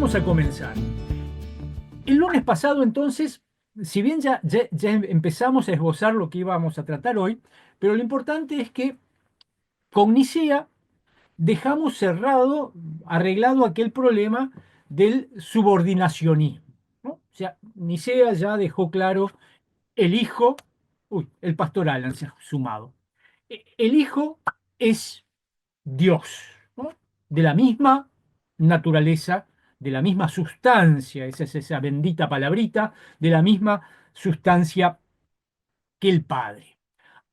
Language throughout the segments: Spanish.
vamos a comenzar. El lunes pasado, entonces, si bien ya empezamos a esbozar lo que íbamos a tratar hoy, pero lo importante es que con Nicea dejamos cerrado, arreglado aquel problema del subordinacionismo, ¿no? O sea, Nicea ya dejó claro el hijo, el pastor Alan se ha sumado. El hijo es Dios, ¿no? De la misma naturaleza, de la misma sustancia, esa es esa bendita palabrita, de la misma sustancia que el Padre.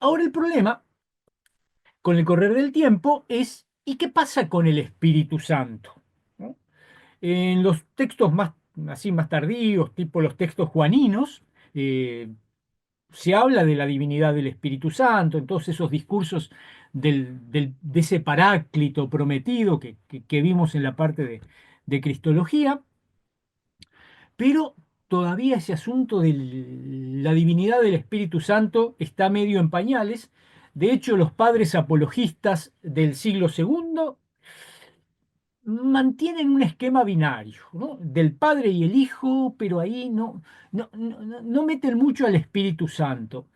Ahora el problema, con el correr del tiempo, es ¿y qué pasa con el Espíritu Santo? ¿No? En los textos más, así más tardíos, tipo los textos juaninos, se habla de la divinidad del Espíritu Santo, en todos esos discursos de ese paráclito prometido que vimos en la parte de Cristología, pero todavía ese asunto de la divinidad del Espíritu Santo está medio en pañales. De hecho, los padres apologistas del siglo segundo mantienen un esquema binario, ¿no? Del Padre y el Hijo, pero ahí no meten mucho al Espíritu Santo.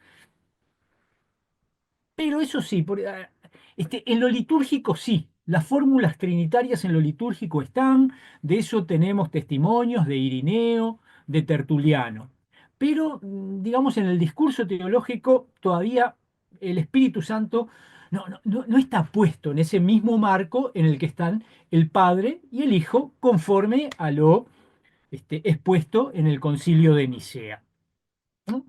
Pero eso sí, en lo litúrgico sí, las fórmulas trinitarias en lo litúrgico están, de eso tenemos testimonios de Irineo, de Tertuliano. Pero, digamos, en el discurso teológico todavía el Espíritu Santo no está puesto en ese mismo marco en el que están el Padre y el Hijo, conforme a lo expuesto en el Concilio de Nicea, ¿no?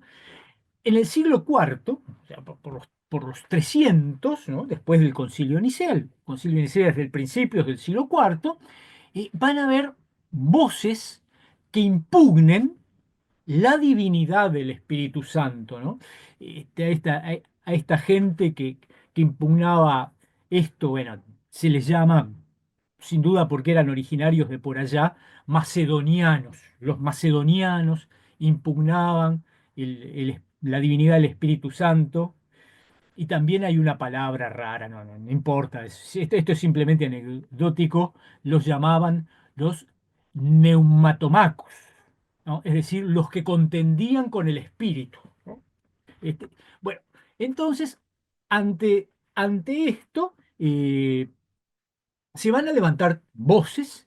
En el siglo cuarto, o sea, por los 300, ¿no? Después del Concilio Nicea, el Concilio Nicea es del principio del siglo cuarto, van a haber voces que impugnen la divinidad del Espíritu Santo, ¿no? A esta gente que impugnaba esto, bueno, se les llama, sin duda porque eran originarios de por allá, macedonianos. Los macedonianos impugnaban la divinidad del Espíritu Santo, y también hay una palabra rara, no importa, esto es simplemente anecdótico, los llamaban los neumatomacos, ¿no? Es decir, los que contendían con el espíritu, ¿no? Este, bueno, entonces, ante esto, se van a levantar voces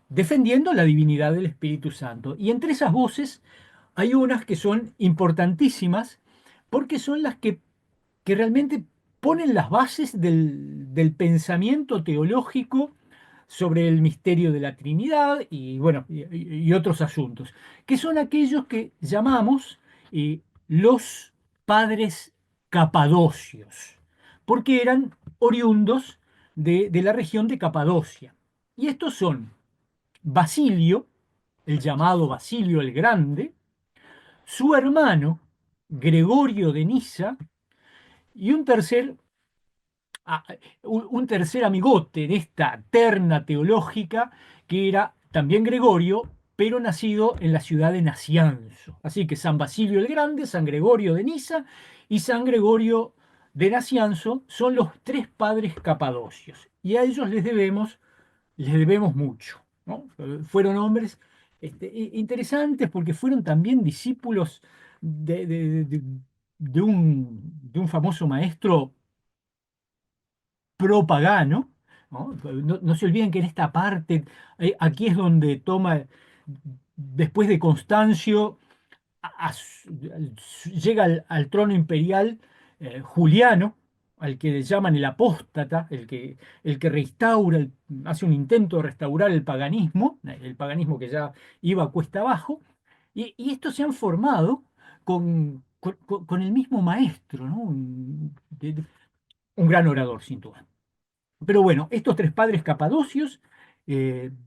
defendiendo la divinidad del Espíritu Santo. Y entre esas voces hay unas que son importantísimas porque son las que realmente ponen las bases del pensamiento teológico sobre el misterio de la Trinidad y, bueno, y otros asuntos, que son aquellos que llamamos los padres capadocios, porque eran oriundos de la región de Capadocia. Y estos son Basilio, el llamado Basilio el Grande, su hermano Gregorio de Nisa y a- un tercer amigote de esta terna teológica que era también Gregorio, pero nacido en la ciudad de Nacianzo. Así que San Basilio el Grande, San Gregorio de Nisa y San Gregorio de Nacianzo son los tres padres capadocios. Y a ellos les debemos mucho, ¿no? Fueron hombres interesantes porque fueron también discípulos de un famoso maestro propagano, ¿no? No se olviden que en esta parte, aquí es donde toma, después de Constancio, llega al trono imperial Juliano, al que le llaman el apóstata, el que restaura, hace un intento de restaurar el paganismo que ya iba a cuesta abajo, y estos se han formado con el mismo maestro, ¿no? Un gran orador, sin duda. Pero bueno, estos tres padres capadocios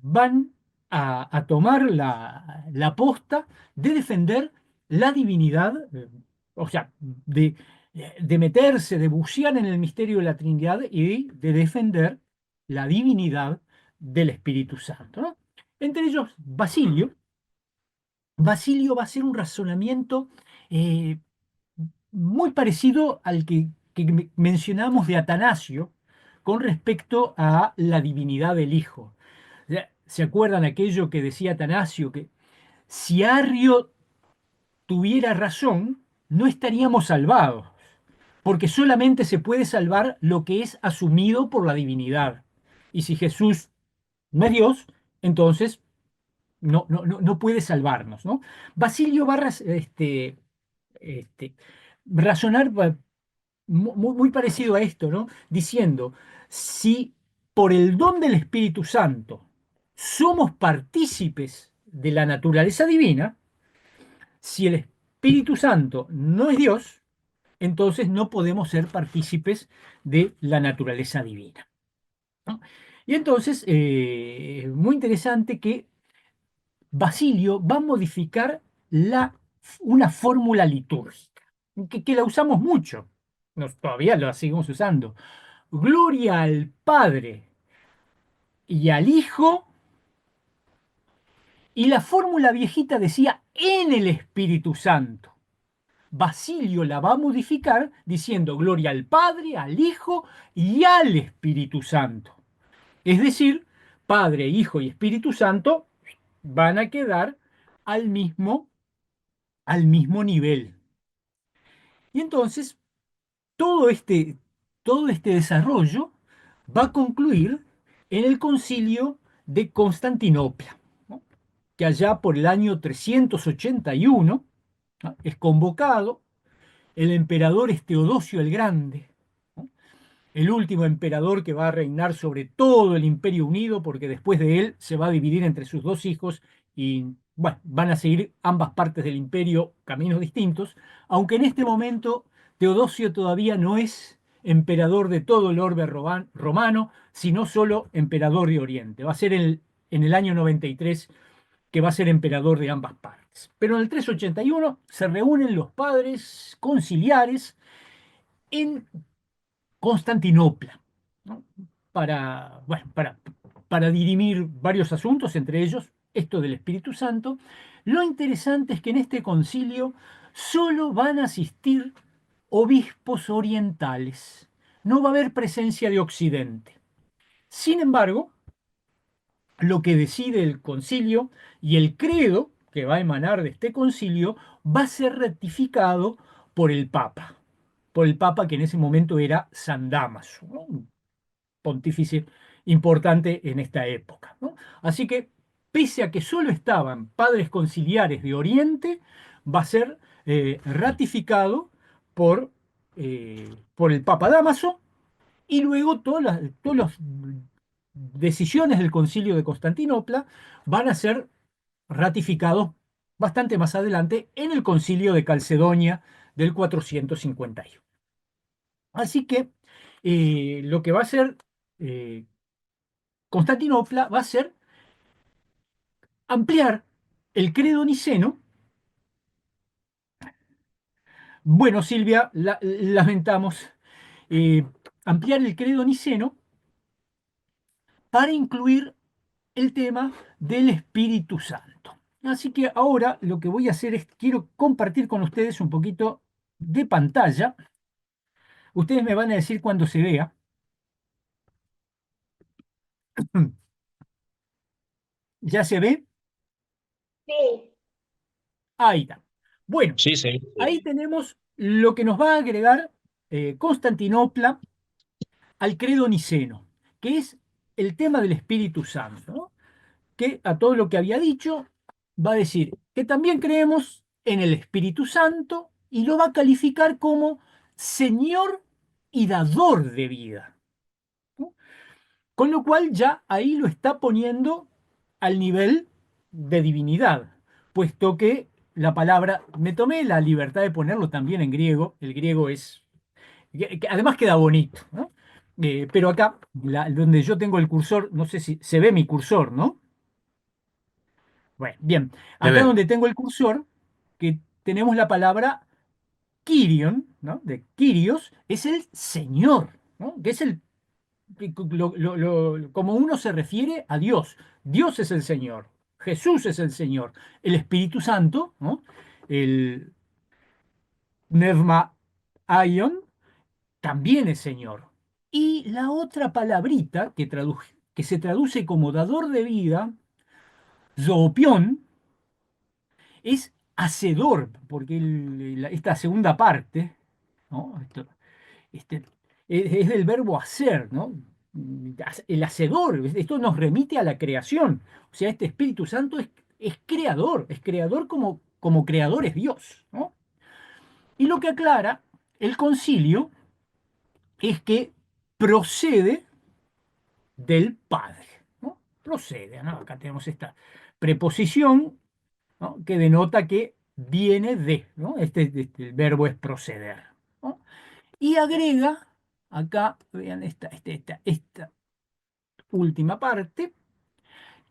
van a tomar la posta de defender la divinidad, o sea, de meterse, de bucear en el misterio de la Trinidad y de defender la divinidad del Espíritu Santo, ¿no? Entre ellos, Basilio. Basilio va a hacer un razonamiento eh, muy parecido al que mencionamos de Atanasio con respecto a la divinidad del Hijo. O sea, ¿Se acuerdan aquello que decía Atanasio? Que si Arrio tuviera razón, no estaríamos salvados, porque solamente se puede salvar lo que es asumido por la divinidad. Y si Jesús no es Dios, entonces no puede salvarnos, ¿no? Basilio va a este, razonar muy parecido a esto, ¿no? Diciendo, si por el don del Espíritu Santo somos partícipes de la naturaleza divina, si el Espíritu Santo no es Dios, entonces no podemos ser partícipes de la naturaleza divina, ¿no? Y entonces, muy interesante que Basilio va a modificar una fórmula litúrgica, que la usamos mucho, todavía la seguimos usando. Gloria al Padre y al Hijo, y la fórmula viejita decía en el Espíritu Santo. Basilio la va a modificar diciendo gloria al Padre, al Hijo y al Espíritu Santo. Es decir, Padre, Hijo y Espíritu Santo van a quedar al mismo, al mismo nivel. Y entonces todo este, todo este desarrollo va a concluir en el concilio de Constantinopla, ¿no? Que allá por el año 381, ¿no?, es convocado. El emperador es Teodosio el Grande, ¿no?, el último emperador que va a reinar sobre todo el Imperio Unido, porque después de él se va a dividir entre sus dos hijos y bueno, van a seguir ambas partes del imperio caminos distintos, aunque en este momento Teodosio todavía no es emperador de todo el orbe romano, sino solo emperador de Oriente. Va a ser en el año 93 que va a ser emperador de ambas partes. Pero en el 381 se reúnen los padres conciliares en Constantinopla, ¿no?, bueno, para dirimir varios asuntos, entre ellos esto del Espíritu Santo. Lo interesante es que en este concilio solo van a asistir obispos orientales, no va a haber presencia de Occidente. Sin embargo, lo que decide el concilio y el credo que va a emanar de este concilio va a ser ratificado por el Papa, que en ese momento era San Dámaso, ¿no?, un pontífice importante en esta época, ¿no? Así que, pese a que solo estaban padres conciliares de Oriente, va a ser ratificado por el Papa Dámaso, y luego todas las decisiones del Concilio de Constantinopla van a ser ratificados bastante más adelante en el Concilio de Calcedonia del 451. Así que lo que va a hacer eh, Constantinopla va a ser ampliar el credo niceno. Bueno, Silvia, lamentamos ampliar el credo niceno para incluir el tema del Espíritu Santo. Así que ahora lo que voy a hacer es, quiero compartir con ustedes un poquito de pantalla. Ustedes me van a decir cuando se vea. ¿Ya se ve? Sí. Ahí está. Bueno, Sí, sí, ahí sí. tenemos lo que nos va a agregar Constantinopla al credo niceno, que es el tema del Espíritu Santo, ¿no?, que a todo lo que había dicho va a decir que también creemos en el Espíritu Santo y lo va a calificar como Señor y dador de vida, ¿no? Con lo cual ya ahí lo está poniendo al nivel de divinidad, puesto que la palabra, me tomé la libertad de ponerlo también en griego, el griego es, que además queda bonito, ¿no? Pero acá, donde yo tengo el cursor, no sé si se ve mi cursor, ¿no? Bueno, bien, Se acá ve. donde tengo el cursor, que tenemos la palabra Kyrion, ¿no?, de Kyrios, es el Señor, ¿no?, que es como uno se refiere a Dios. Dios es el Señor, Jesús es el Señor, el Espíritu Santo, ¿no?, el Nevma Aion, también es Señor. Y la otra palabrita que se traduce como dador de vida Zoopión es hacedor, porque esta segunda parte, ¿no? Este, es del verbo hacer, ¿no? El hacedor, esto nos remite a la creación. O sea, este Espíritu Santo es creador como creador es Dios, ¿no? Y lo que aclara el concilio es que procede del Padre, ¿no? Procede, ¿no? Acá tenemos esta preposición, ¿no? Que denota que viene de, ¿no? El verbo es proceder, ¿no? Y agrega, acá, vean esta última parte,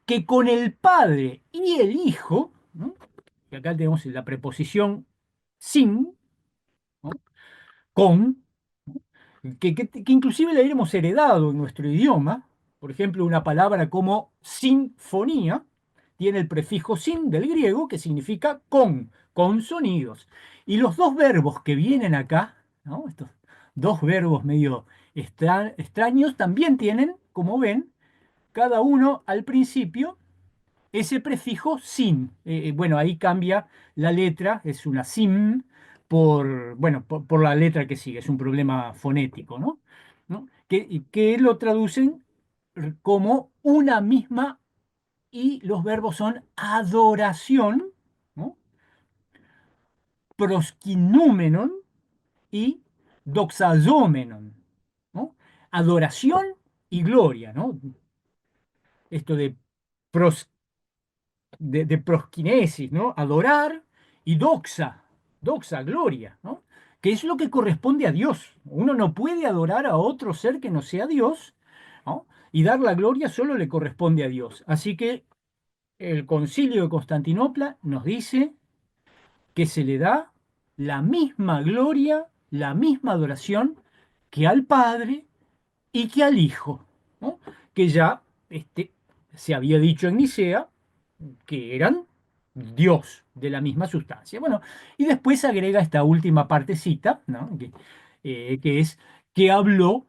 que con el Padre y el Hijo, ¿no? Y acá tenemos la preposición sin, ¿no? Con, que inclusive la hemos heredado en nuestro idioma. Por ejemplo, una palabra como sinfonía tiene el prefijo sin del griego que significa con sonidos. Y los dos verbos que vienen acá, ¿no? Estos dos verbos medio extraños, también tienen, como ven, cada uno al principio ese prefijo sin. Bueno, ahí cambia la letra, es una sim bueno, por la letra que sigue, es un problema fonético, ¿no? ¿No? Que lo traducen como una misma y los verbos son adoración, ¿no? Proskinúmenon y doxazómenon, ¿no? Adoración y gloria, ¿no? Esto de prosquinesis, ¿no? Adorar y doxa, gloria, ¿no? Que es lo que corresponde a Dios. Uno no puede adorar a otro ser que no sea Dios, ¿no? Y dar la gloria solo le corresponde a Dios. Así que el Concilio de Constantinopla nos dice que se le da la misma gloria, la misma adoración que al Padre y que al Hijo, ¿no? Que ya se había dicho en Nicea que eran Dios de la misma sustancia. Bueno, y después agrega esta última partecita, ¿no? Que es que habló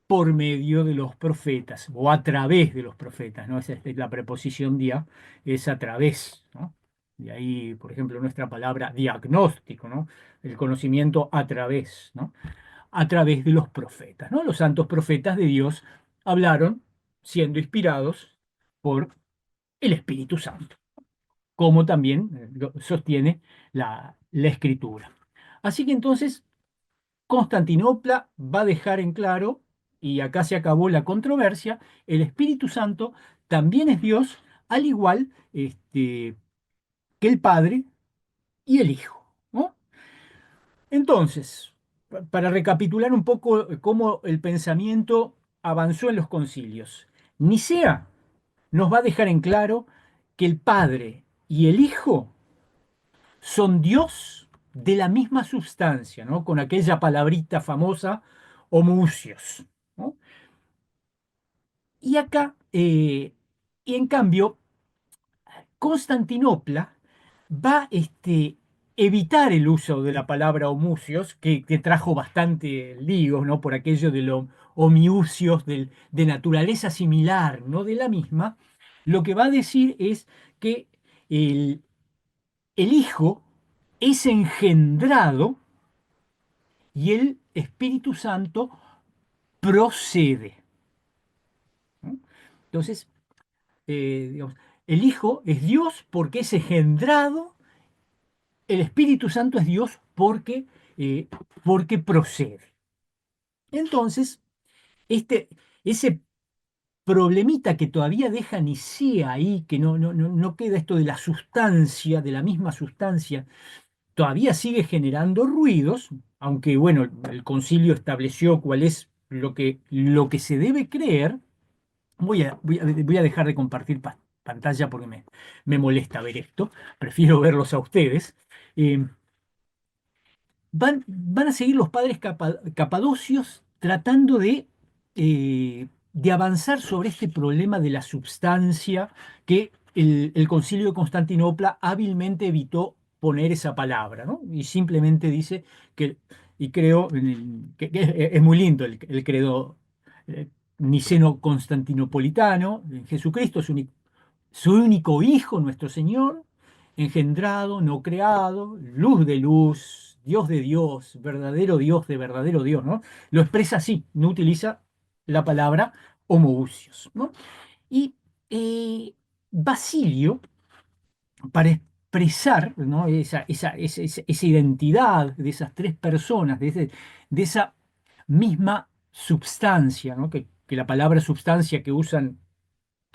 por medio de los profetas o a través de los profetas, ¿no? Esa es la preposición dia, es a través, ¿no? De ahí, por ejemplo, nuestra palabra diagnóstico, ¿no? El conocimiento a través, ¿no? A través de los profetas, ¿no? Los santos profetas de Dios hablaron siendo inspirados por el Espíritu Santo, como también lo sostiene la Escritura. Así que entonces Constantinopla va a dejar en claro, y acá se acabó la controversia, el Espíritu Santo también es Dios, al igual que el Padre y el Hijo, ¿no? Entonces, para recapitular un poco cómo el pensamiento avanzó en los concilios, Nicea nos va a dejar en claro que el Padre y el Hijo son Dios de la misma sustancia, ¿no? Con aquella palabrita famosa, homoousios, ¿no? Y acá, y en cambio, Constantinopla va evitar el uso de la palabra homucios, que trajo bastante líos, ¿no? Por aquello de lo homiusios, de naturaleza similar, no de la misma. Lo que va a decir es que el, el Hijo es engendrado y el Espíritu Santo procede, ¿no? Entonces, digamos, el Hijo es Dios porque es engendrado, el Espíritu Santo es Dios eh, porque procede. Entonces, este, ese problemita que todavía deja Nicea ahí, que no queda esto de la sustancia, de la misma sustancia, todavía sigue generando ruidos, aunque bueno, el concilio estableció cuál es lo que se debe creer. Voy a dejar de compartir pantalla porque me molesta ver esto, prefiero verlos a ustedes. Eh, van a seguir los padres capadocios tratando de avanzar sobre este problema de la substancia que el Concilio de Constantinopla hábilmente evitó poner esa palabra, ¿no? Y simplemente dice que, y creo que es muy lindo el credo niceno constantinopolitano, Jesucristo es único su único Hijo, nuestro Señor, engendrado, no creado, luz de luz, Dios de Dios de verdadero Dios, ¿no? Lo expresa así, no utiliza la palabra homoousios, ¿no? Y eh, Basilio, para expresar, ¿no? Esa identidad de esas tres personas, de esa misma substancia, ¿no? Que la palabra substancia que usan,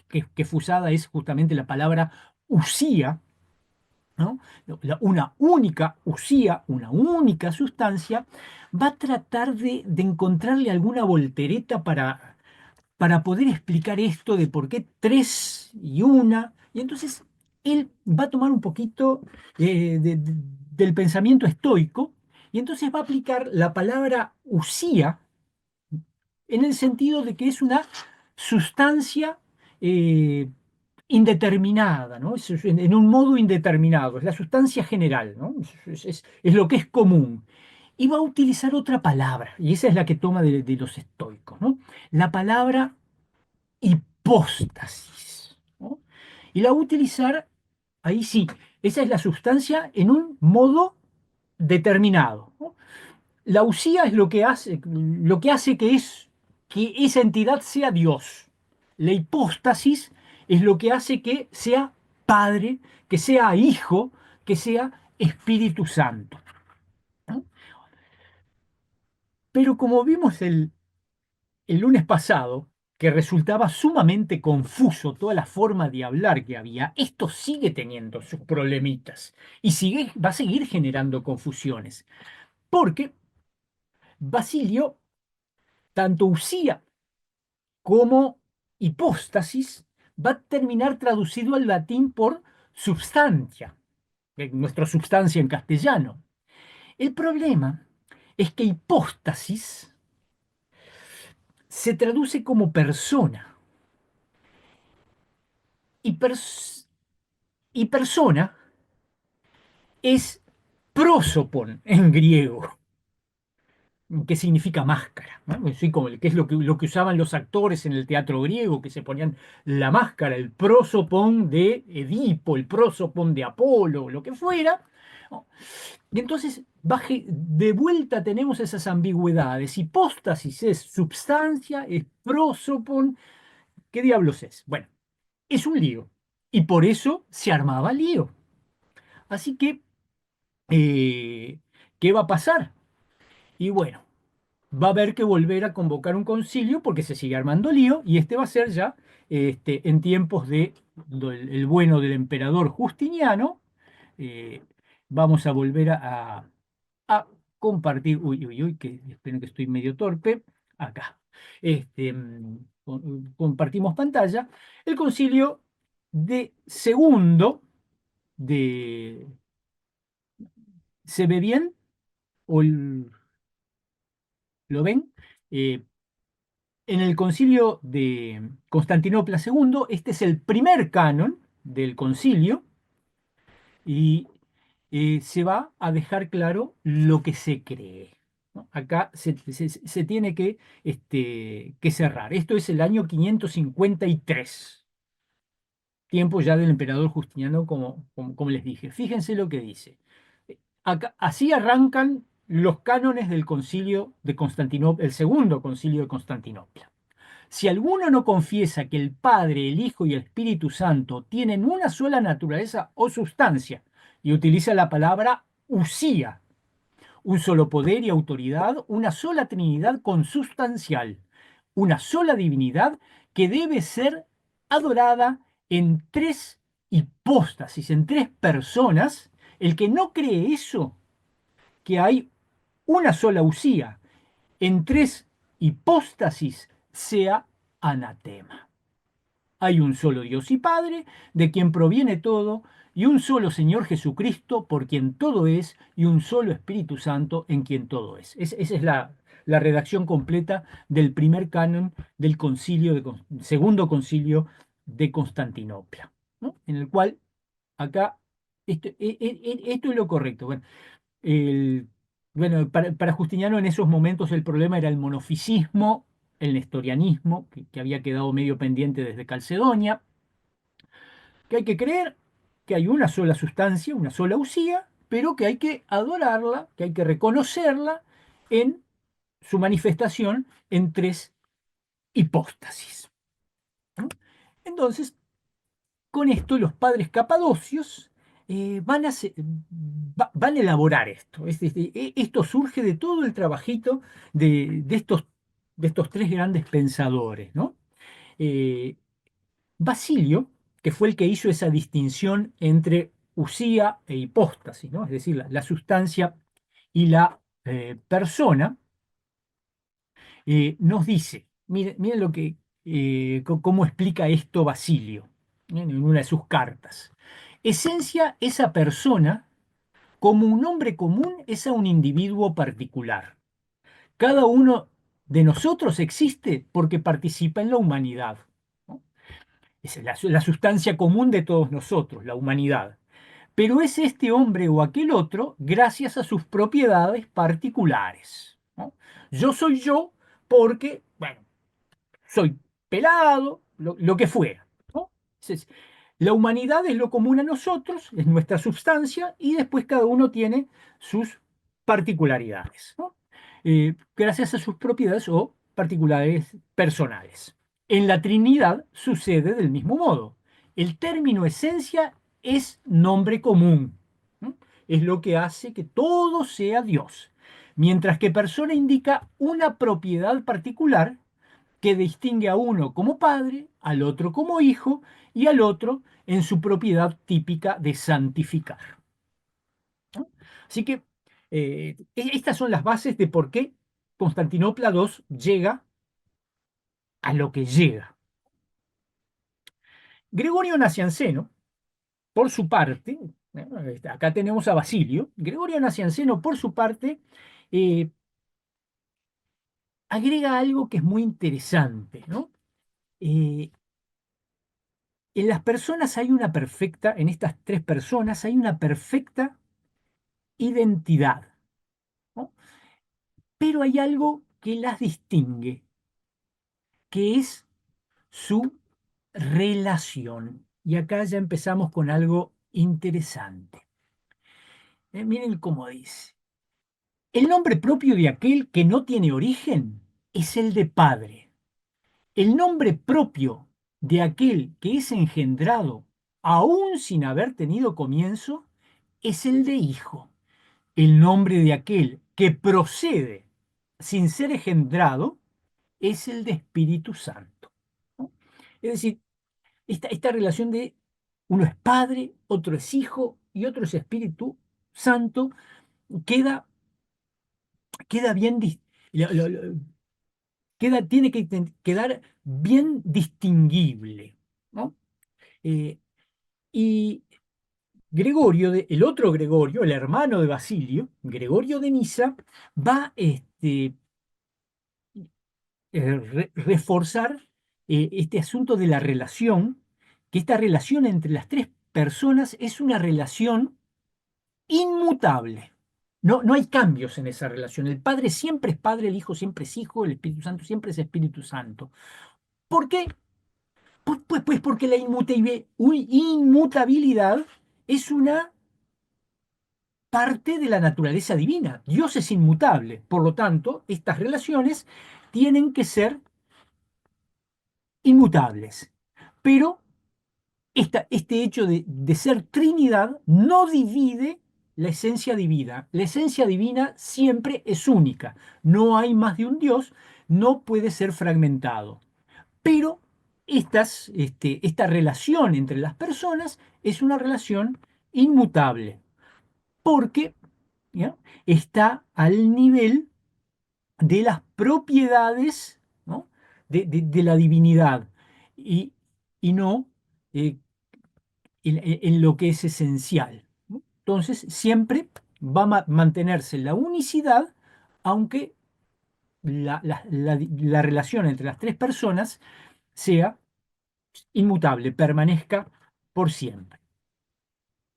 que fue usada es justamente la palabra usía, ¿no? Una única usía, una única sustancia, va a tratar de encontrarle alguna voltereta para poder explicar esto de por qué tres y una. Y entonces él va a tomar un poquito del pensamiento estoico y entonces va a aplicar la palabra usía en el sentido de que es una sustancia eh, indeterminada, ¿no? En un modo indeterminado, es la sustancia general, ¿no? Es lo que es común. Y va a utilizar otra palabra, y esa es la que toma de los estoicos, ¿no? La palabra hipóstasis, ¿no? Y la va a utilizar, ahí sí, esa es la sustancia en un modo determinado, ¿no? La usía es lo que hace que esa entidad sea Dios. La hipóstasis es lo que hace que sea Padre, que sea Hijo, que sea Espíritu Santo, ¿no? Pero como vimos el lunes pasado, que resultaba sumamente confuso toda la forma de hablar que había, esto sigue teniendo sus problemitas y va a seguir generando confusiones, porque Basilio, tanto usía como hipóstasis, va a terminar traducido al latín por substancia, nuestra substancia en castellano. El problema es que hipóstasis se traduce como persona y, y persona es prosopon en griego, que significa máscara, ¿no? Así como que es lo que usaban los actores en el teatro griego, que se ponían la máscara, el prosopon de Edipo, el prosopon de Apolo, lo que fuera, ¿no? Y entonces, de vuelta tenemos esas ambigüedades. Hipóstasis es substancia, es prosopon. ¿Qué diablos es? Bueno, es un lío. Y por eso se armaba lío. Así que, eh, ¿qué va a pasar? Y bueno, va a haber que volver a convocar un concilio porque se sigue armando lío y este va a ser ya en tiempos el bueno del emperador Justiniano. eh, Vamos a volver a compartir, uy, uy, uy, que esperen que estoy medio torpe, acá. Compartimos pantalla. El concilio de segundo de... ¿Se ve bien? ¿O lo ven? Eh, En el concilio de Constantinopla II, este es el primer canon del concilio y se va a dejar claro lo que se cree, ¿no? Acá se tiene que cerrar. Esto es el año 553, tiempo ya del emperador Justiniano, como les dije. Fíjense lo que dice. Así arrancan los cánones del concilio de Constantinopla, el segundo concilio de Constantinopla. Si alguno no confiesa que el Padre, el Hijo y el Espíritu Santo tienen una sola naturaleza o sustancia, y utiliza la palabra usía, un solo poder y autoridad, una sola Trinidad consustancial, una sola divinidad que debe ser adorada en tres hipóstasis, en tres personas, el que no cree eso, que hay una sola usía en tres hipóstasis, sea anatema. Hay un solo Dios y Padre, de quien proviene todo, y un solo Señor Jesucristo, por quien todo es, y un solo Espíritu Santo, en quien todo es. Esa es la redacción completa del primer canon del segundo concilio de Constantinopla, ¿no? En el cual acá esto es lo correcto. Bueno, para Justiniano en esos momentos el problema era el monofisismo, el nestorianismo, que había quedado medio pendiente desde Calcedonia. que hay que creer que hay una sola sustancia, una sola usía, pero que hay que adorarla, que hay que reconocerla en su manifestación en tres hipóstasis, ¿no? Entonces, con esto los padres capadocios van a elaborar esto. Esto surge de todo el trabajito de estos tres grandes pensadores, ¿no? Eh, Basilio, que fue el que hizo esa distinción entre usía e hipóstasis, ¿no? Es decir, la sustancia y la persona, nos dice, miren lo que, cómo explica esto Basilio, en una de sus cartas. Esencia esa persona como un nombre común es a un individuo particular. Cada uno de nosotros existe porque participa en la humanidad, ¿no? Es la sustancia común de todos nosotros, la humanidad. Pero es este hombre o aquel otro gracias a sus propiedades particulares, ¿no? Yo soy yo porque, bueno, soy pelado, lo que fuera, ¿no? Entonces, la humanidad es lo común a nosotros, es nuestra substancia, y después cada uno tiene sus particularidades, ¿no? Gracias a sus propiedades o particularidades personales. En la Trinidad sucede del mismo modo. El término esencia es nombre común, ¿no? Es lo que hace que todo sea Dios, mientras que persona indica una propiedad particular que distingue a uno como padre, al otro como hijo y al otro en su propiedad típica de santificar, ¿no? Así que estas son las bases de por qué Constantinopla II llega a lo que llega. Gregorio Nacianceno, por su parte, acá tenemos a Basilio, Gregorio Nacianceno, por su parte, eh, agrega algo que es muy interesante, ¿no? Eh, En las personas hay una perfecta, en estas tres personas hay una perfecta identidad, ¿no? Pero hay algo que las distingue, que es su relación. Y acá ya empezamos con algo interesante. Miren cómo dice. El nombre propio de aquel que no tiene origen es el de padre. El nombre propio de aquel que es engendrado, aún sin haber tenido comienzo, es el de hijo. El nombre de aquel que procede sin ser engendrado es el de Espíritu Santo, ¿no? Es decir, esta relación de uno es padre, otro es hijo y otro es Espíritu Santo queda, queda bien, tiene que quedar bien distinguible, ¿no? Eh, y Gregorio, el otro Gregorio, el hermano de Basilio, Gregorio de Nisa, va reforzar este asunto de la relación, que esta relación entre las tres personas es una relación inmutable. No, no hay cambios en esa relación. El Padre siempre es Padre, el Hijo siempre es Hijo, el Espíritu Santo siempre es Espíritu Santo. ¿Por qué? Pues porque la inmutabilidad es una parte de la naturaleza divina. Dios es inmutable. Por lo tanto, estas relaciones tienen que ser inmutables. Pero este hecho de ser Trinidad no divide la esencia divina. La esencia divina siempre es única. No hay más de un Dios, no puede ser fragmentado. Pero esta relación entre las personas es una relación inmutable, porque, ¿ya?, está al nivel de las propiedades, ¿no?, de la divinidad y, y no eh, en lo que es esencial, ¿no? Entonces, siempre va a mantenerse la unicidad, aunque la relación entre las tres personas sea inmutable, permanezca por siempre.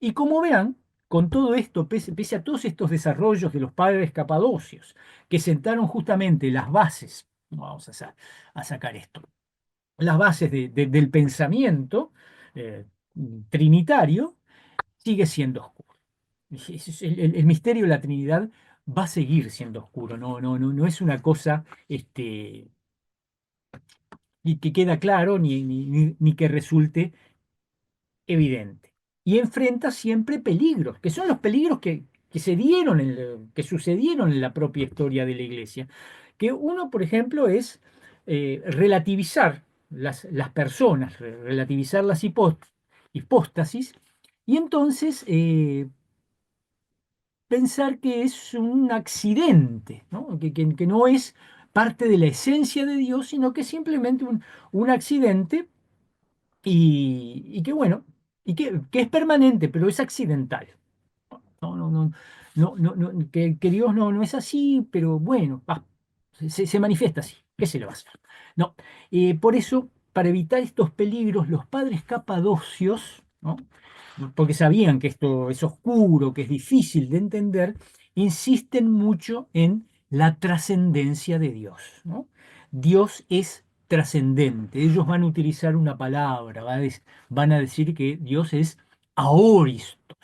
Y como vean, con todo esto, pese a todos estos desarrollos de los padres capadocios, que sentaron justamente las bases, vamos a sacar esto, las bases del pensamiento, trinitario sigue siendo oscuro. El misterio de la Trinidad va a seguir siendo oscuro, no es una cosa y que queda claro ni que resulte evidente. Y enfrenta siempre peligros, que son los peligros que se dieron, que sucedieron en la propia historia de la Iglesia. Que uno, por ejemplo, es relativizar las personas, relativizar las hipóstasis, y entonces pensar que es un accidente, ¿no? Que no es parte de la esencia de Dios, sino que es simplemente un accidente y que bueno, que es permanente, pero es accidental. No, no, no, que Dios no es así, pero bueno, se manifiesta así. ¿Qué se le va a hacer? No, por eso, para evitar estos peligros, los padres capadocios, ¿no? Porque sabían que esto es oscuro, que es difícil de entender, insisten mucho en la trascendencia de Dios, ¿no? Dios es trascendente. Ellos van a utilizar una palabra, van a decir que Dios es aoristos,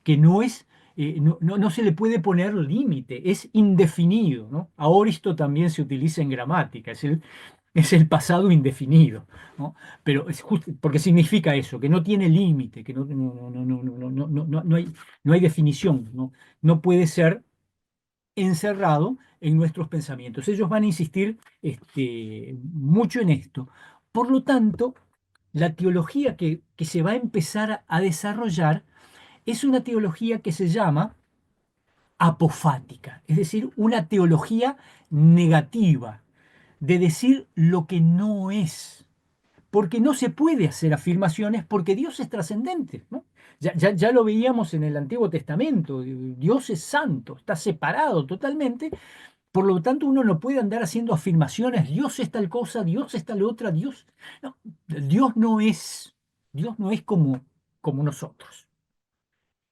que no es, no se le puede poner límite, es indefinido, ¿no? Aoristo también se utiliza en gramática, es el pasado indefinido, ¿no? Pero es justo porque significa eso, que no tiene límite, que no hay definición, no puede ser encerrado en nuestros pensamientos. Ellos van a insistir mucho en esto. Por lo tanto, la teología que se va a empezar a desarrollar es una teología que se llama apofática, es decir, una teología negativa, de decir lo que no es, porque no se puede hacer afirmaciones porque Dios es trascendente, ¿no? Ya lo veíamos en el Antiguo Testamento, Dios es santo, está separado totalmente, por lo tanto uno no puede andar haciendo afirmaciones, Dios es tal cosa, Dios es tal otra, no, Dios no es, Dios no es como nosotros.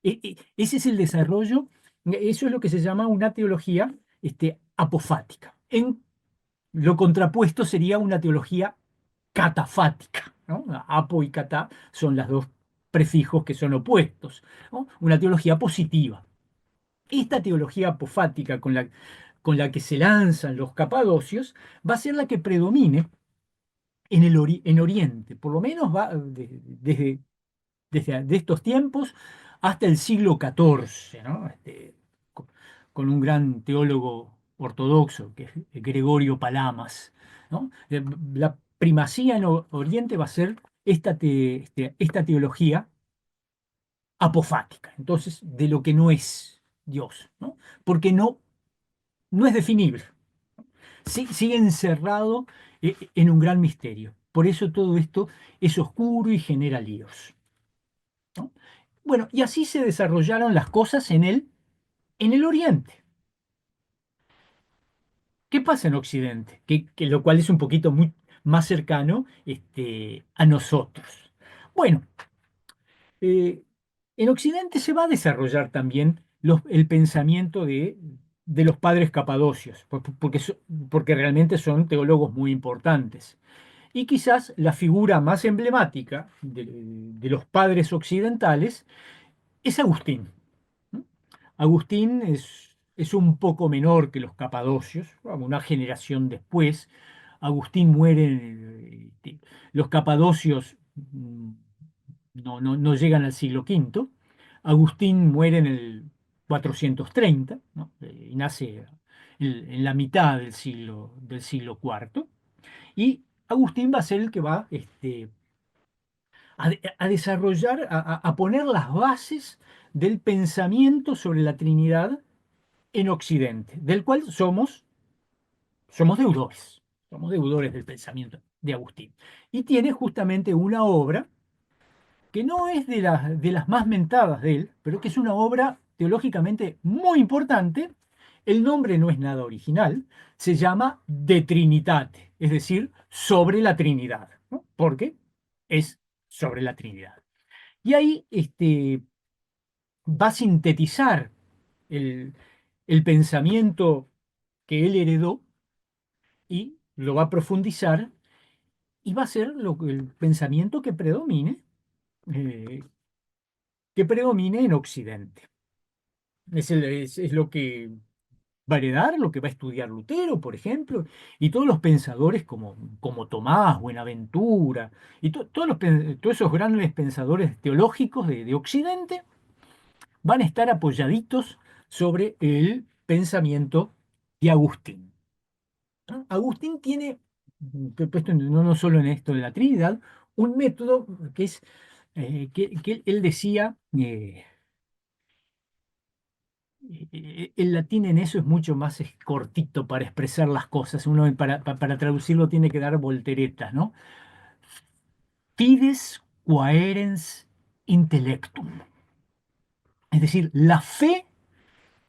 Ese es el desarrollo, eso es lo que se llama una teología apofática. En lo contrapuesto sería una teología catafática, ¿no? Apo y catá son los dos prefijos que son opuestos, ¿no? Una teología positiva. Esta teología apofática con la que se lanzan los capadocios va a ser la que predomine en Oriente, por lo menos va desde de estos tiempos hasta el siglo XIV, ¿no? Con un gran teólogo ortodoxo, que es Gregorio Palamas, ¿no? La primacía en Oriente va a ser esta teología apofática, entonces, de lo que no es Dios, ¿no? Porque no es definible, sigue encerrado en un gran misterio. Por eso todo esto es oscuro y genera líos, ¿no? Bueno, y así se desarrollaron las cosas en el Oriente. ¿Qué pasa en Occidente? Que lo cual es un poquito más cercano a nosotros. Bueno, eh, en Occidente se va a desarrollar también el pensamiento de los padres capadocios, porque realmente son teólogos muy importantes. Y quizás la figura más emblemática de los padres occidentales es Agustín. ¿No? Agustín es un poco menor que los capadocios, una generación después. Agustín muere, los capadocios no llegan al siglo V. Agustín muere en el 430, ¿no? Y nace en la mitad del siglo IV. Y Agustín va a ser el que va a desarrollar, a poner las bases del pensamiento sobre la Trinidad en Occidente, del cual somos deudores, somos deudores del pensamiento de Agustín. Y tiene justamente una obra que no es de las más mentadas de él, pero que es una obra teológicamente muy importante. El nombre no es nada original, se llama De Trinitate, es decir, sobre la Trinidad, ¿no? Porque es sobre la Trinidad. Y ahí va a sintetizar el, el pensamiento que él heredó y lo va a profundizar y va a ser el pensamiento que predomine eh, que predomine en Occidente. Es lo que va a heredar, lo que va a estudiar Lutero, por ejemplo, y todos los pensadores como Tomás, Buenaventura, y todos esos grandes pensadores teológicos de Occidente van a estar apoyaditos sobre el pensamiento de Agustín. ¿No? Agustín tiene, puesto no solo en esto de la Trinidad, un método que es que él decía, el latín en eso es mucho más cortito para expresar las cosas. Uno para traducirlo tiene que dar volteretas, ¿no? Fides quaerens intellectum. Es decir, la fe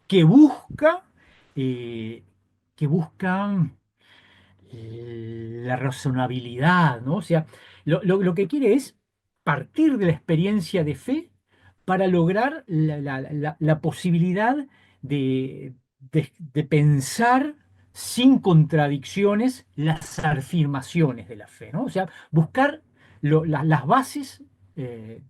que busca, eh, que busca la razonabilidad, ¿no? O sea, lo que quiere es partir de la experiencia de fe para lograr la posibilidad de pensar sin contradicciones las afirmaciones de la fe, ¿no? O sea, buscar las bases eh,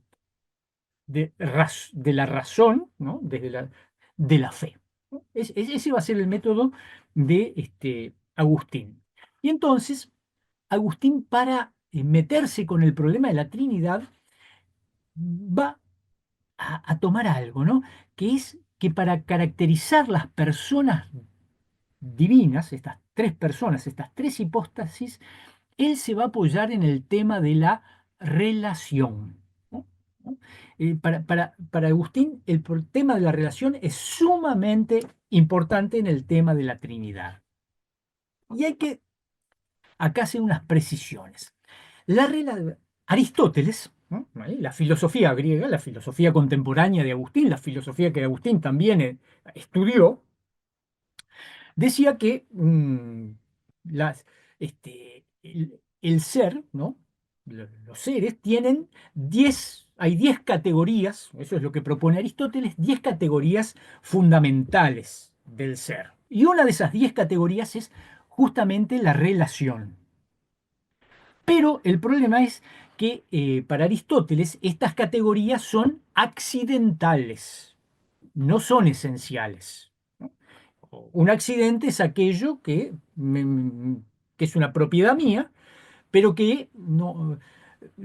de la razón, ¿no? De la fe. ¿No? Ese va a ser el método de Agustín. Y entonces, Agustín, para meterse con el problema de la Trinidad, va a tomar algo, ¿no? Que es que para caracterizar las personas divinas, estas tres personas, estas tres hipóstasis, él se va a apoyar en el tema de la relación. ¿No? ¿No? Para Agustín, tema de la relación es sumamente importante en el tema de la Trinidad. Y hay que acá hacer unas precisiones. Aristóteles, ¿no? ¿Vale? La filosofía griega, la filosofía contemporánea de Agustín, la filosofía que Agustín también estudió, decía que las, el ser, ¿no? Los seres tienen 10, hay 10 categorías, eso es lo que propone Aristóteles, 10 categorías fundamentales del ser. Y una de esas 10 categorías es justamente la relación. Pero el problema es que para Aristóteles estas categorías son accidentales, no son esenciales. ¿No? Un accidente es aquello que es una propiedad mía, pero que no,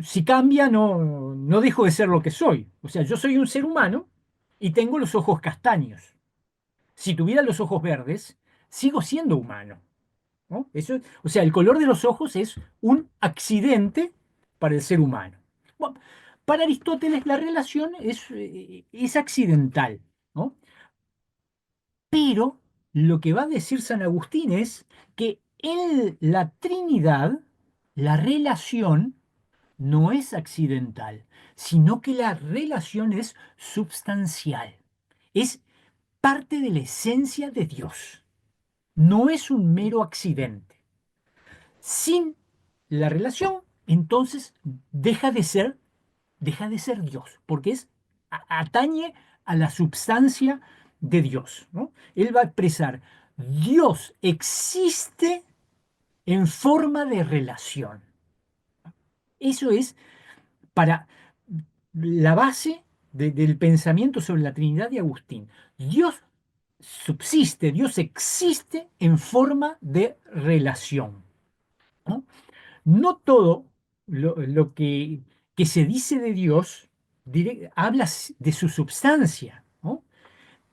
si cambia no dejo de ser lo que soy. O sea, yo soy un ser humano y tengo los ojos castaños. Si tuviera los ojos verdes, sigo siendo humano. ¿No? O sea, el color de los ojos es un accidente para el ser humano. Bueno, para Aristóteles la relación es accidental, ¿no? Pero lo que va a decir San Agustín es que en la Trinidad la relación no es accidental, sino que la relación es substancial, es parte de la esencia de Dios, no es un mero accidente. Sin la relación, entonces deja de ser Dios, porque atañe a la substancia de Dios, ¿no? Él va a expresar, Dios existe en forma de relación. Eso es para la base del pensamiento sobre la Trinidad de Agustín. Dios subsiste, Dios existe en forma de relación. ¿No? No todo que se dice de Dios habla de su substancia, ¿no?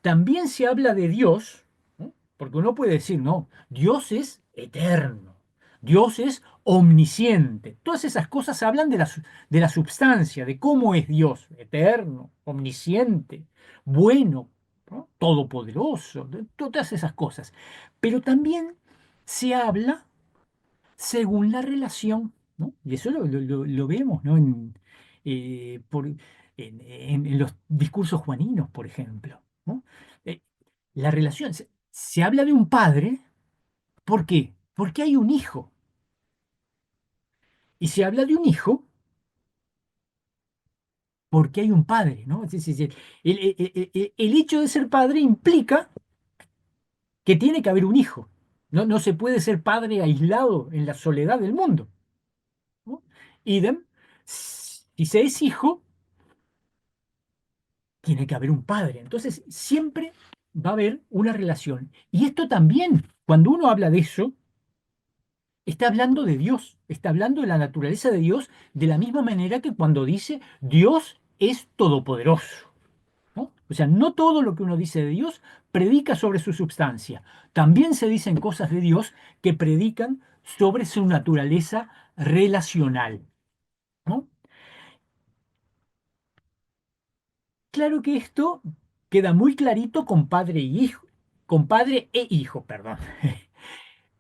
También se habla de Dios, ¿no? Porque uno puede decir, no, Dios es eterno, Dios es omnisciente. Todas esas cosas hablan de la substancia, de cómo es Dios, eterno, omnisciente, bueno, ¿no? Todopoderoso, de todas esas cosas. Pero también se habla según la relación, ¿no? Y eso lo vemos, ¿no? En los discursos juaninos, por ejemplo, ¿no? Eh, la relación, se habla de un padre, ¿por qué? Porque hay un hijo. Y se habla de un hijo porque hay un padre, ¿no? El hecho de ser padre implica que tiene que haber un hijo. No se puede ser padre aislado en la soledad del mundo. ¿No? Idem, si se es hijo, tiene que haber un padre. Entonces, siempre va a haber una relación. Y esto también, cuando uno habla de eso, está hablando de Dios, está hablando de la naturaleza de Dios, de la misma manera que cuando dice Dios es todopoderoso. ¿No? O sea, no todo lo que uno dice de Dios predica sobre su substancia. También se dicen cosas de Dios que predican sobre su naturaleza relacional. ¿No? Claro que esto queda muy clarito con padre y hijo, con padre e hijo, perdón.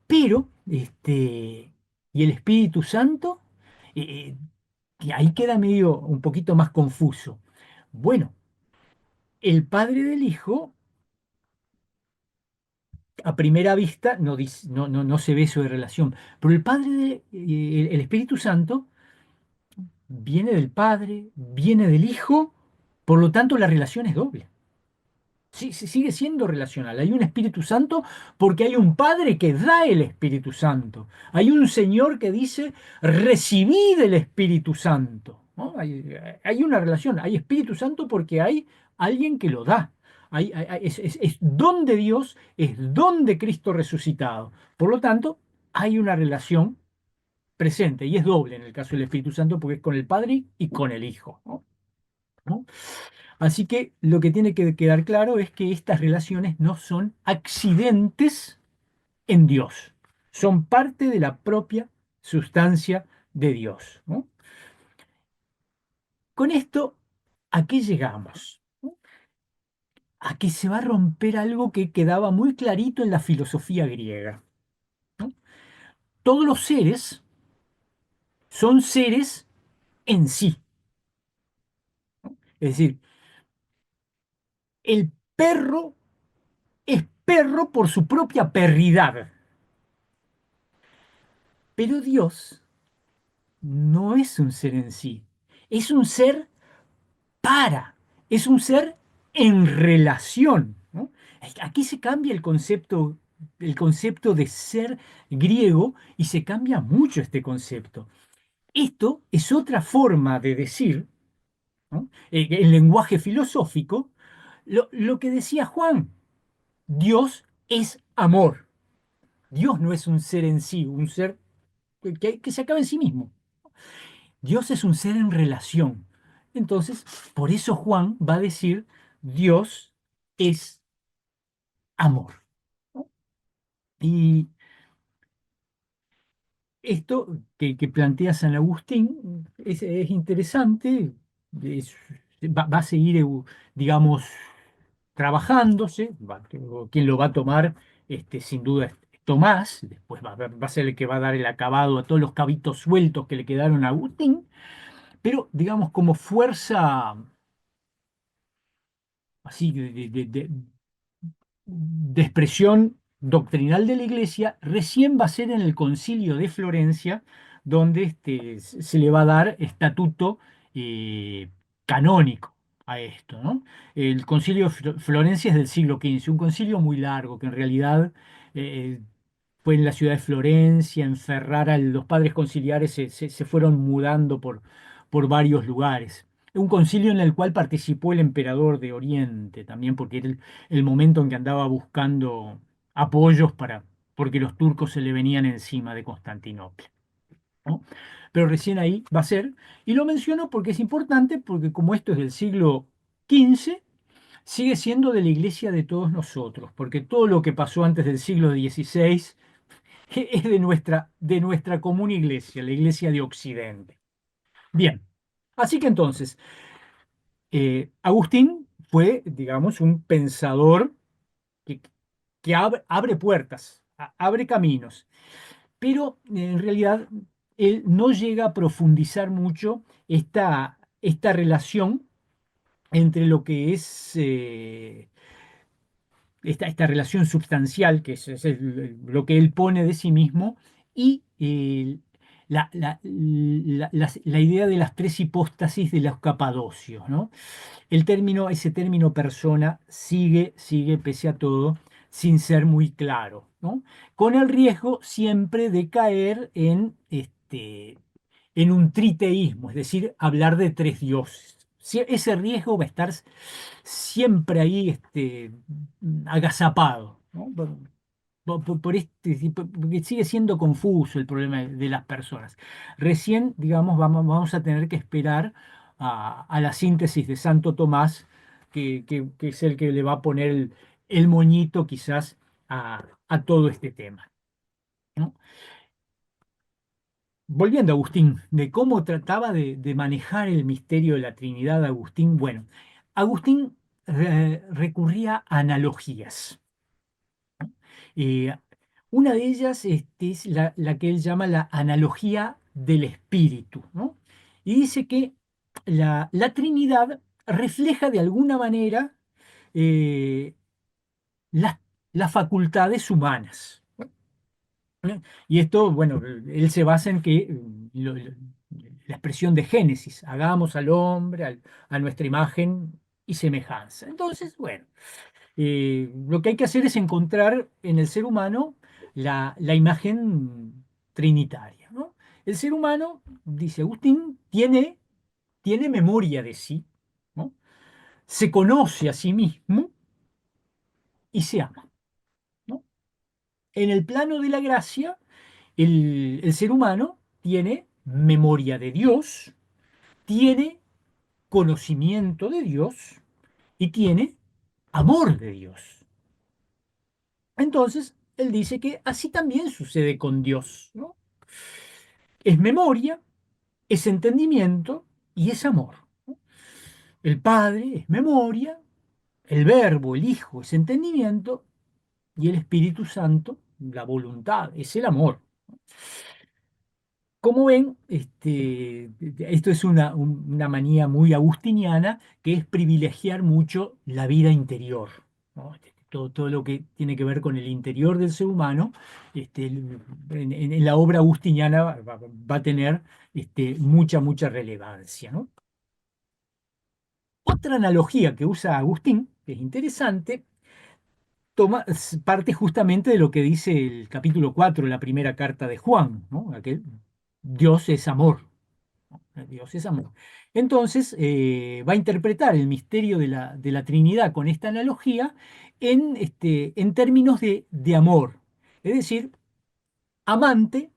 Pero, y el Espíritu Santo, que ahí queda medio un poquito más confuso. Bueno, el padre del hijo, a primera vista, no se ve eso de relación, pero el padre el Espíritu Santo viene del padre, viene del hijo, por lo tanto la relación es doble. Sí, sí, sigue siendo relacional. Hay un Espíritu Santo porque hay un Padre que da el Espíritu Santo. Hay un Señor que dice, recibid el Espíritu Santo. ¿No? Hay una relación. Hay Espíritu Santo porque hay alguien que lo da. Es don de Dios, es don de Cristo resucitado. Por lo tanto, hay una relación presente y es doble en el caso del Espíritu Santo porque es con el Padre y con el Hijo. ¿No? ¿No? Así que lo que tiene que quedar claro es que estas relaciones no son accidentes en Dios, son parte de la propia sustancia de Dios. ¿No? Con esto, ¿a qué llegamos? ¿No? A que se va a romper algo que quedaba muy clarito en la filosofía griega. ¿No? Todos los seres son seres en sí. Es decir, el perro es perro por su propia perridad, pero Dios no es un ser en sí, es un ser para, es un ser en relación. ¿No? Aquí se cambia el concepto de ser griego y se cambia mucho este concepto. Esto es otra forma de decir, ¿no? El lenguaje filosófico, lo que decía Juan, Dios es amor. Dios no es un ser en sí, un ser que se acaba en sí mismo. Dios es un ser en relación. Entonces, por eso Juan va a decir, Dios es amor. ¿No? Y esto que plantea San Agustín es interesante, es- va a seguir, digamos, trabajándose, quien lo va a tomar, sin duda, es Tomás, después va a ser el que va a dar el acabado a todos los cabitos sueltos que le quedaron a Agustín, pero digamos como fuerza así de expresión doctrinal de la Iglesia, recién va a ser en el Concilio de Florencia donde se le va a dar estatuto eh, canónico a esto, ¿no? El Concilio de Florencia es del siglo XV, un concilio muy largo que en realidad eh, fue en la ciudad de Florencia, en Ferrara, los padres conciliares se fueron mudando por varios lugares. Un concilio en el cual participó el emperador de Oriente también, porque era el momento en que andaba buscando apoyos porque los turcos se le venían encima de Constantinopla. ¿No? Pero recién ahí va a ser, y lo menciono porque es importante, porque como esto es del siglo XV, sigue siendo de la iglesia de todos nosotros, porque todo lo que pasó antes del siglo XVI es de nuestra común iglesia, la iglesia de Occidente. Bien, así que entonces, Agustín fue, digamos, un pensador que, que abre puertas, abre caminos, pero en realidad él no llega a profundizar mucho esta relación entre lo que es esta relación substancial, que es lo que él pone de sí mismo, y la idea de las tres hipóstasis de los capadocios, ¿no? Ese término persona sigue pese a todo, sin ser muy claro, ¿no? Con el riesgo siempre de caer en un triteísmo, es decir, hablar de tres dioses. ese riesgo va a estar siempre ahí agazapado, ¿no? Por porque sigue siendo confuso el problema de las personas. Recién, digamos, vamos a tener que esperar a la síntesis de Santo Tomás, que es el que le va a poner el moñito quizás a todo este tema, ¿no? Volviendo a Agustín, de cómo trataba de manejar el misterio de la Trinidad, Agustín, bueno, Agustín recurría a analogías. Eh, una de ellas es la que él llama la analogía del espíritu, ¿no? Y dice que la Trinidad refleja de alguna manera eh, las, las facultades humanas. ¿Eh? Y esto, bueno, él se basa en que la expresión de Génesis, hagamos al hombre a nuestra imagen y semejanza. Entonces, bueno, lo que hay que hacer es encontrar en el ser humano la imagen trinitaria, ¿no? El ser humano, dice Agustín, tiene memoria de sí, ¿no? Se conoce a sí mismo y se ama, ¿no? En el plano de la gracia, el ser humano tiene memoria de Dios, tiene conocimiento de Dios y tiene amor de Dios. Entonces, él dice que así también sucede con Dios, ¿no? Es memoria, es entendimiento y es amor, ¿no? El Padre es memoria, el Verbo, el Hijo, es entendimiento y el Espíritu Santo, la voluntad, es el amor. Como ven, esto es una manía muy agustiniana, que es privilegiar mucho la vida interior, ¿no? Todo lo que tiene que ver con el interior del ser humano, en la obra agustiniana va a tener mucha relevancia, ¿no? Otra analogía que usa Agustín, que es interesante, parte justamente de lo que dice el capítulo 4, la primera carta de Juan, ¿no? Dios es amor. Dios es amor. Entonces, va a interpretar el misterio de la Trinidad con esta analogía en términos de amor. Es decir, amante,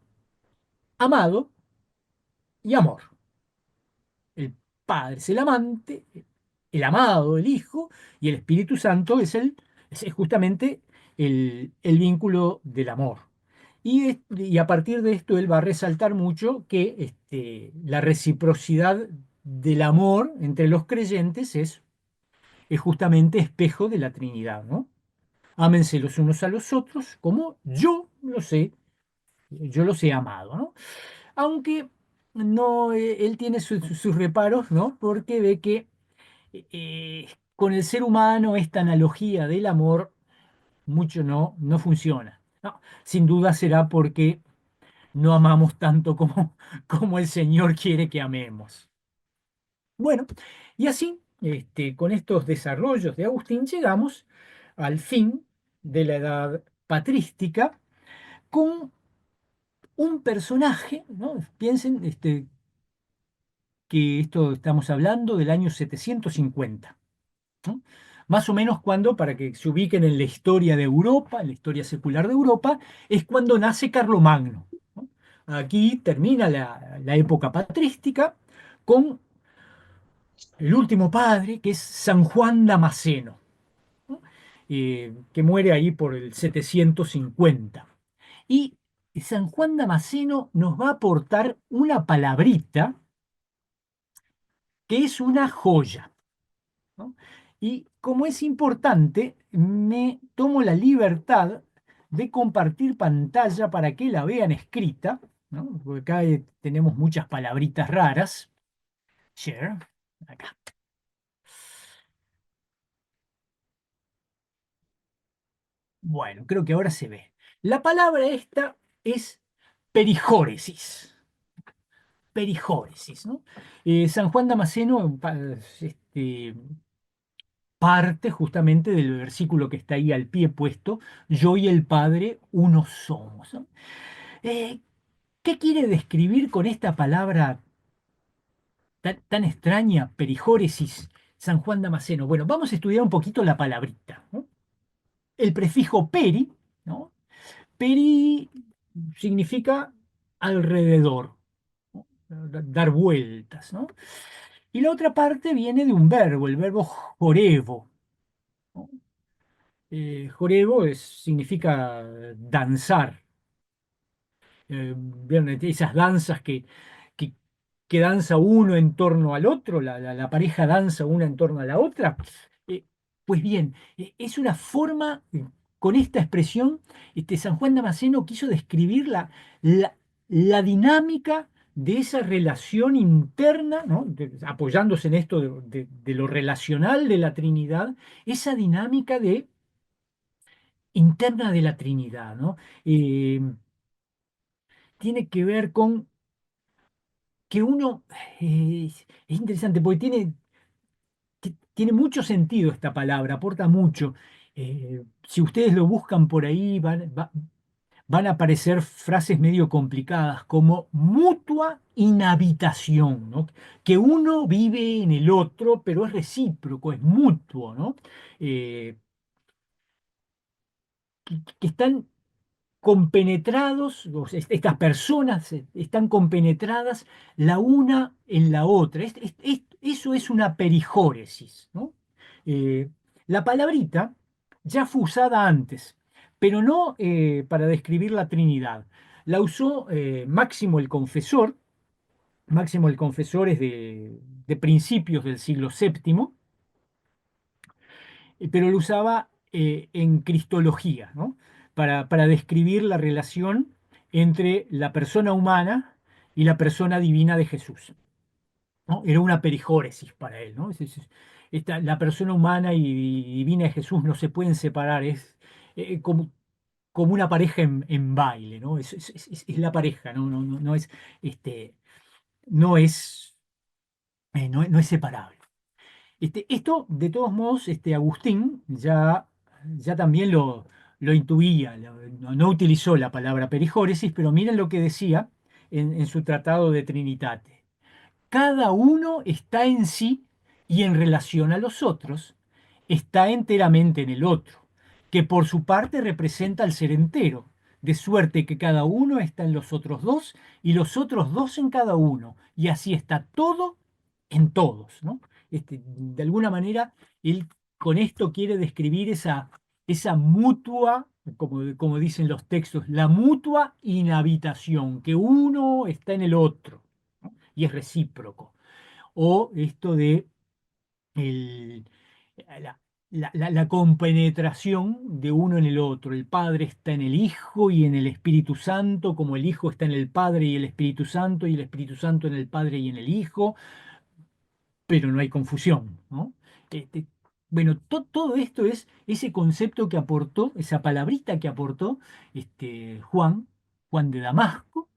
amado y amor. El Padre es el amante, el amado, el Hijo, y el Espíritu Santo es justamente el vínculo del amor. Y a partir de esto él va a resaltar mucho que la reciprocidad del amor entre los creyentes es justamente espejo de la Trinidad, ¿no? Ámense los unos a los otros como yo los he amado, ¿no? Aunque no, él tiene sus reparos, ¿no? Porque ve que con el ser humano esta analogía del amor mucho no funciona. No, sin duda será porque no amamos tanto como el Señor quiere que amemos. Bueno, y así, con estos desarrollos de Agustín, llegamos al fin de la edad patrística con un personaje, ¿no? Piensen que esto estamos hablando del año 750, ¿no? Más o menos cuando, para que se ubiquen en la historia de Europa, en la historia secular de Europa, es cuando nace Carlomagno, ¿no? Aquí termina la época patrística con el último padre, que es San Juan Damasceno, ¿no? Que muere ahí por el 750. Y San Juan Damasceno nos va a aportar una palabrita que es una joya, ¿no? Y como es importante, me tomo la libertad de compartir pantalla para que la vean escrita, ¿no? Porque acá tenemos muchas palabritas raras. Share, acá. Bueno, creo que ahora se ve. La palabra esta es perijóresis. Perijóresis, ¿no? San Juan Damasceno parte justamente del versículo que está ahí al pie puesto, yo y el Padre uno somos, ¿no? Eh, ¿Qué quiere describir con esta palabra tan extraña, perijóresis, San Juan Damasceno. Bueno, vamos a estudiar un poquito la palabrita, ¿no? El prefijo peri, ¿no? Peri significa alrededor, ¿no? Dar vueltas, ¿no? Y la otra parte viene de un verbo, el verbo jorevo, ¿no? Jorevo significa danzar. ¿Vieron esas danzas que, que danza uno en torno al otro? La pareja danza una en torno a la otra. Eh, pues bien, es una forma, con esta expresión, San Juan Damasceno quiso describir la dinámica de esa relación interna, ¿no? Apoyándose en esto de lo relacional de la Trinidad, esa dinámica interna de la Trinidad, ¿no? Eh, Tiene que ver con que uno, es interesante porque tiene mucho sentido esta palabra, aporta mucho. Si ustedes lo buscan por ahí, van a aparecer frases medio complicadas como mutua inhabitación, ¿no? Que uno vive en el otro, pero es recíproco, es mutuo, ¿no? Eh, que están compenetrados, estas personas están compenetradas la una en la otra. Eso es una perijóresis, ¿no? Eh, la palabrita ya fue usada antes, pero no para describir la Trinidad. La usó Máximo el Confesor. Máximo el Confesor es de principios del siglo VII, pero lo usaba en cristología, ¿no? Para describir la relación entre la persona humana y la persona divina de Jesús, ¿no? Era una perijóresis para él, ¿no? La persona humana y divina de Jesús no se pueden separar, es como una pareja en baile, ¿no? Es la pareja, ¿no? No es, este, no es, no es separable. Esto, de todos modos, Agustín ya también lo intuía, no utilizó la palabra perijóresis, pero miren lo que decía en su tratado de Trinitate. Cada uno está en sí y en relación a los otros, está enteramente en el otro, que por su parte representa al ser entero, de suerte que cada uno está en los otros dos y los otros dos en cada uno, y así está todo en todos, ¿no? De alguna manera, él con esto quiere describir esa mutua, como dicen los textos, la mutua inhabitación, que uno está en el otro, ¿no? Y es recíproco. O esto de el- la, la compenetración de uno en el otro. El Padre está en el Hijo y en el Espíritu Santo, como el Hijo está en el Padre y el Espíritu Santo, y el Espíritu Santo en el Padre y en el Hijo, pero no hay confusión, ¿no? Este, bueno, todo esto es ese concepto que aportó, esa palabrita que aportó Juan de Damasco,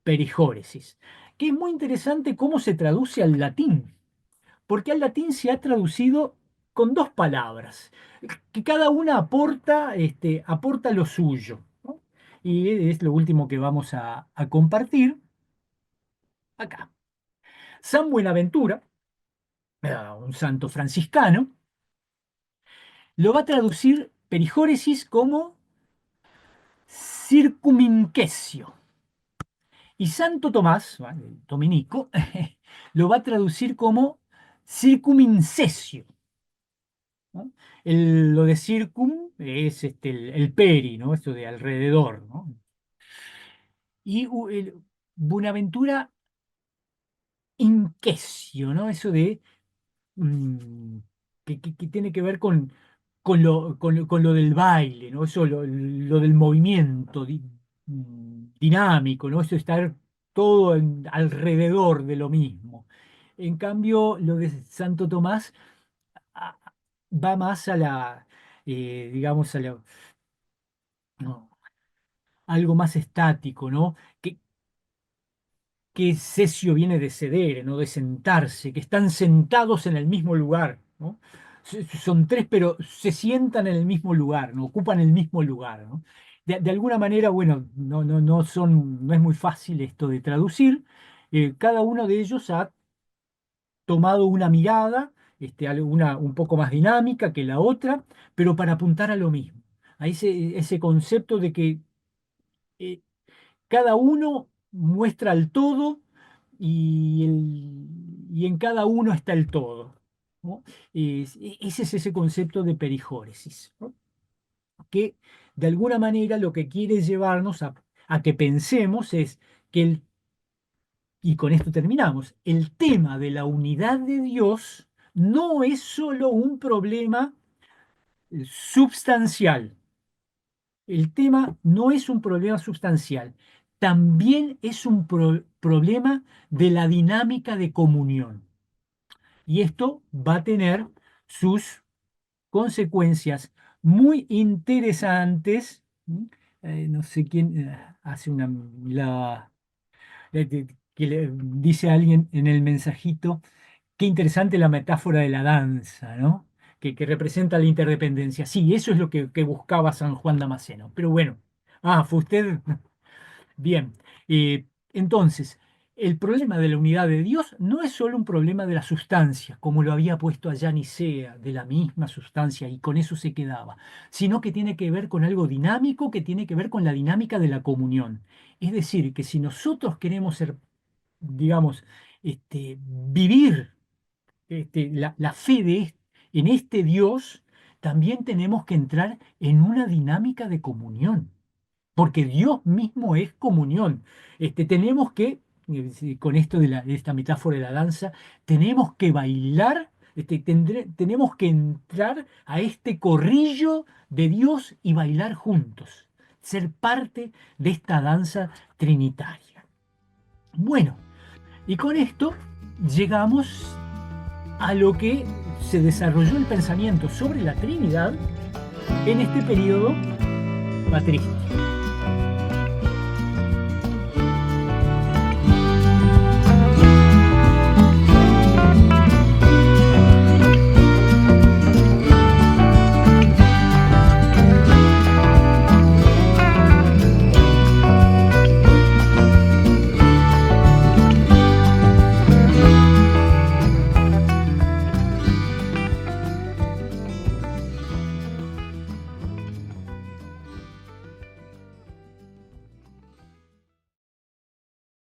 perijóresis, que es muy interesante cómo se traduce al latín, porque al latín se ha traducido con dos palabras, que cada una aporta lo suyo, ¿no? Y es lo último que vamos a compartir acá. San Buenaventura, un santo franciscano, lo va a traducir perijóresis como circuminquesio. Y Santo Tomás, ¿vale? Dominico, lo va a traducir como circumincesio, ¿no? Lo de circum es el peri, ¿no? Esto de alrededor, ¿no? Y Buenaventura inquesio, ¿no? Eso de mm, que tiene que ver con lo del baile, ¿no? Eso, lo del movimiento dinámico, ¿no? Eso de estar todo alrededor de lo mismo. En cambio, lo de Santo Tomás a- va más digamos, no, algo más estático, ¿no? Que sesio viene de sedere, ¿no? De sentarse, que están sentados en el mismo lugar, ¿no? Son tres, pero se sientan en el mismo lugar, ¿no? Ocupan el mismo lugar, ¿no? De alguna manera, bueno, no es muy fácil esto de traducir. Cada uno de ellos ha tomado una mirada, una un poco más dinámica que la otra, pero para apuntar a lo mismo, a ese concepto de que eh, cada uno muestra el todo y en cada uno está el todo, ¿no? Ese es ese concepto de perijóresis, ¿no? Que de alguna manera lo que quiere llevarnos a que pensemos es que y con esto terminamos, el tema de la unidad de Dios no es solo un problema substancial. El tema no es un problema substancial, también es un problema de la dinámica de comunión. Y esto va a tener sus consecuencias muy interesantes. No sé quién hace una mirada que le dice a alguien en el mensajito, qué interesante la metáfora de la danza, ¿no? Que representa la interdependencia. Sí, eso es lo que buscaba San Juan Damasceno. Pero bueno, fue usted. Bien. Entonces, el problema de la unidad de Dios no es solo un problema de la sustancia, como lo había puesto allá Nicea, de la misma sustancia, y con eso se quedaba, sino que tiene que ver con algo dinámico, que tiene que ver con la dinámica de la comunión. Es decir, que si nosotros queremos ser, digamos, vivir la fe en este Dios, también tenemos que entrar en una dinámica de comunión, porque Dios mismo es comunión. Tenemos que, sí, con esto de esta metáfora de la danza, tenemos que bailar, tenemos que entrar a este corrillo de Dios y bailar juntos, ser parte de esta danza trinitaria. Bueno, y con esto llegamos a lo que se desarrolló el pensamiento sobre la Trinidad en este periodo patrístico.